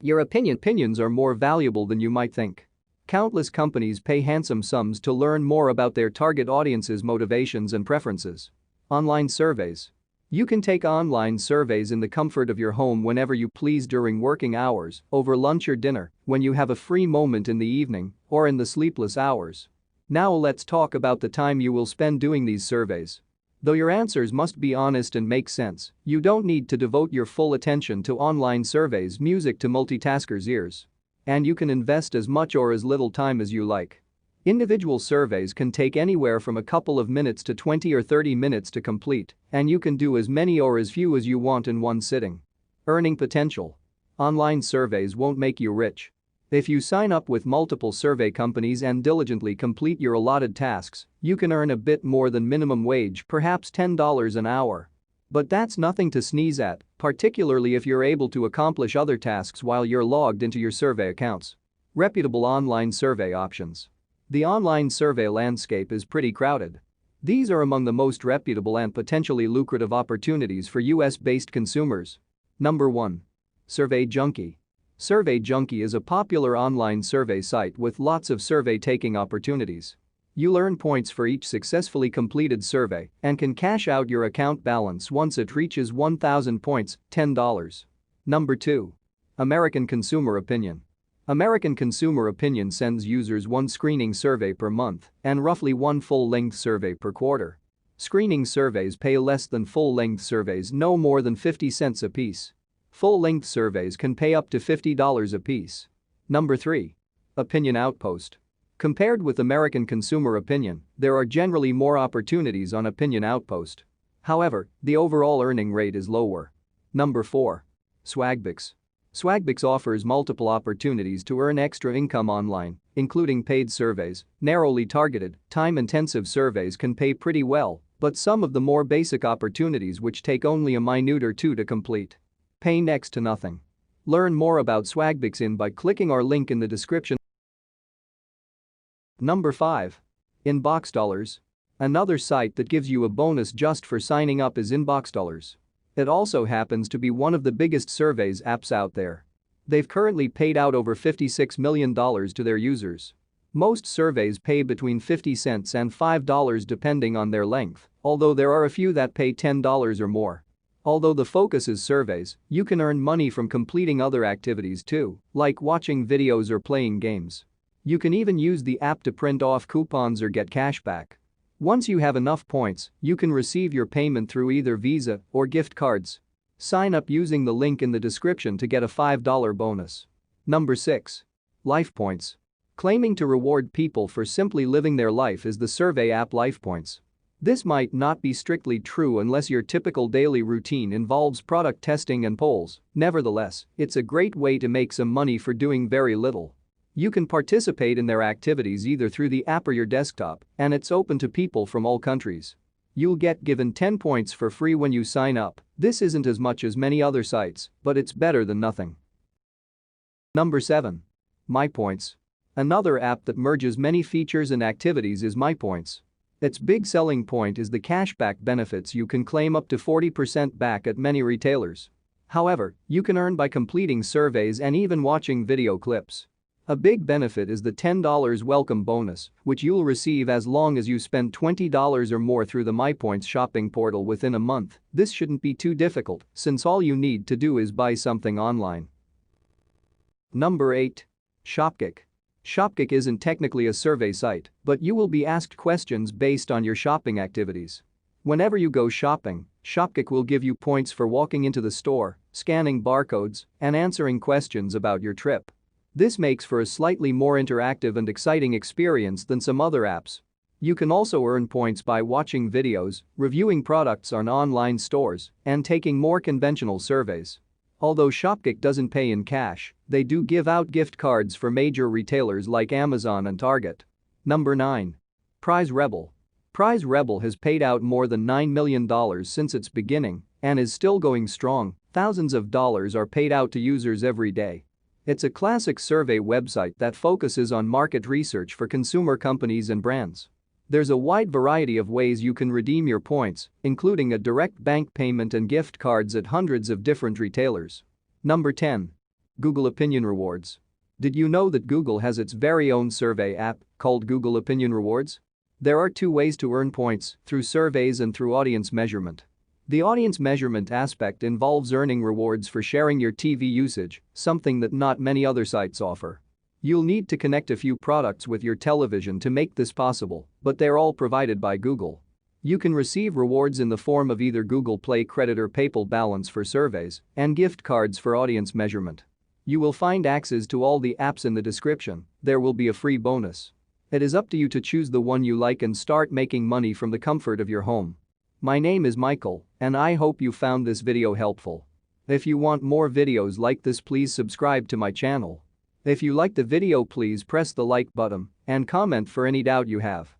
Your opinions are more valuable than you might think. Countless companies pay handsome sums to learn more about their target audience's motivations and preferences. Online surveys. You can take online surveys in the comfort of your home whenever you please during working hours, over lunch or dinner, when you have a free moment in the evening, or in the sleepless hours. Now let's talk about the time you will spend doing these surveys. Though your answers must be honest and make sense, you don't need to devote your full attention to online surveys, music to multitaskers' ears. And you can invest as much or as little time as you like. Individual surveys can take anywhere from a couple of minutes to 20 or 30 minutes to complete, and you can do as many or as few as you want in one sitting. Earning potential. Online surveys won't make you rich. If you sign up with multiple survey companies and diligently complete your allotted tasks, you can earn a bit more than minimum wage, perhaps $10 an hour. But that's nothing to sneeze at, particularly if you're able to accomplish other tasks while you're logged into your survey accounts. Reputable online survey options. The online survey landscape is pretty crowded. These are among the most reputable and potentially lucrative opportunities for US-based consumers. Number 1. Survey Junkie. Survey Junkie is a popular online survey site with lots of survey-taking opportunities. You'll earn points for each successfully completed survey and can cash out your account balance once it reaches 1,000 points, $10. Number 2. American Consumer Opinion. American Consumer Opinion sends users one screening survey per month and roughly one full-length survey per quarter. Screening surveys pay less than full-length surveys, no more than 50 cents apiece. Full-length surveys can pay up to $50 apiece. Number 3. Opinion Outpost. Compared with American Consumer Opinion, there are generally more opportunities on Opinion Outpost. However, the overall earning rate is lower. Number 4. Swagbix. Swagbix offers multiple opportunities to earn extra income online, including paid surveys. Narrowly targeted, time-intensive surveys can pay pretty well, but some of the more basic opportunities which take only a minute or two to complete pay next to nothing. Learn more about Swagbix by clicking our link in the description. Number 5. Inbox Dollars. Another site that gives you a bonus just for signing up is Inbox Dollars. It also happens to be one of the biggest surveys apps out there. They've currently paid out over $56 million to their users. Most surveys pay between 50 cents and $5 depending on their length, although there are a few that pay $10 or more. Although the focus is surveys, you can earn money from completing other activities too, like watching videos or playing games. You can even use the app to print off coupons or get cash back. Once you have enough points, you can receive your payment through either Visa or gift cards. Sign up using the link in the description to get a $5 bonus. Number 6. LifePoints. Claiming to reward people for simply living their life is the survey app LifePoints. This might not be strictly true unless your typical daily routine involves product testing and polls. Nevertheless, it's a great way to make some money for doing very little. You can participate in their activities either through the app or your desktop, and it's open to people from all countries. You'll get given 10 points for free when you sign up. This isn't as much as many other sites, but it's better than nothing. Number 7. MyPoints. Another app that merges many features and activities is MyPoints. Its big selling point is the cashback benefits. You can claim up to 40% back at many retailers. However, you can earn by completing surveys and even watching video clips. A big benefit is the $10 welcome bonus, which you'll receive as long as you spend $20 or more through the MyPoints shopping portal within a month. This shouldn't be too difficult, since all you need to do is buy something online. Number 8. Shopkick. Shopkick isn't technically a survey site, but you will be asked questions based on your shopping activities. Whenever you go shopping, Shopkick will give you points for walking into the store, scanning barcodes, and answering questions about your trip. This makes for a slightly more interactive and exciting experience than some other apps. You can also earn points by watching videos, reviewing products on online stores, and taking more conventional surveys. Although Shopkick doesn't pay in cash, they do give out gift cards for major retailers like Amazon and Target. Number 9. Prize Rebel. Prize Rebel has paid out more than $9 million since its beginning and is still going strong. Thousands of dollars are paid out to users every day. It's a classic survey website that focuses on market research for consumer companies and brands. There's a wide variety of ways you can redeem your points, including a direct bank payment and gift cards at hundreds of different retailers. Number 10. Google Opinion Rewards. Did you know that Google has its very own survey app called Google Opinion Rewards? There are two ways to earn points, through surveys and through audience measurement. The audience measurement aspect involves earning rewards for sharing your TV usage, something that not many other sites offer. You'll need to connect a few products with your television to make this possible, but they're all provided by Google. You can receive rewards in the form of either Google Play credit or PayPal balance for surveys and gift cards for audience measurement. You will find access to all the apps in the description. There will be a free bonus. It is up to you to choose the one you like and start making money from the comfort of your home. My name is Michael, and I hope you found this video helpful. If you want more videos like this, please subscribe to my channel. If you like the video, please press the like button and comment for any doubt you have.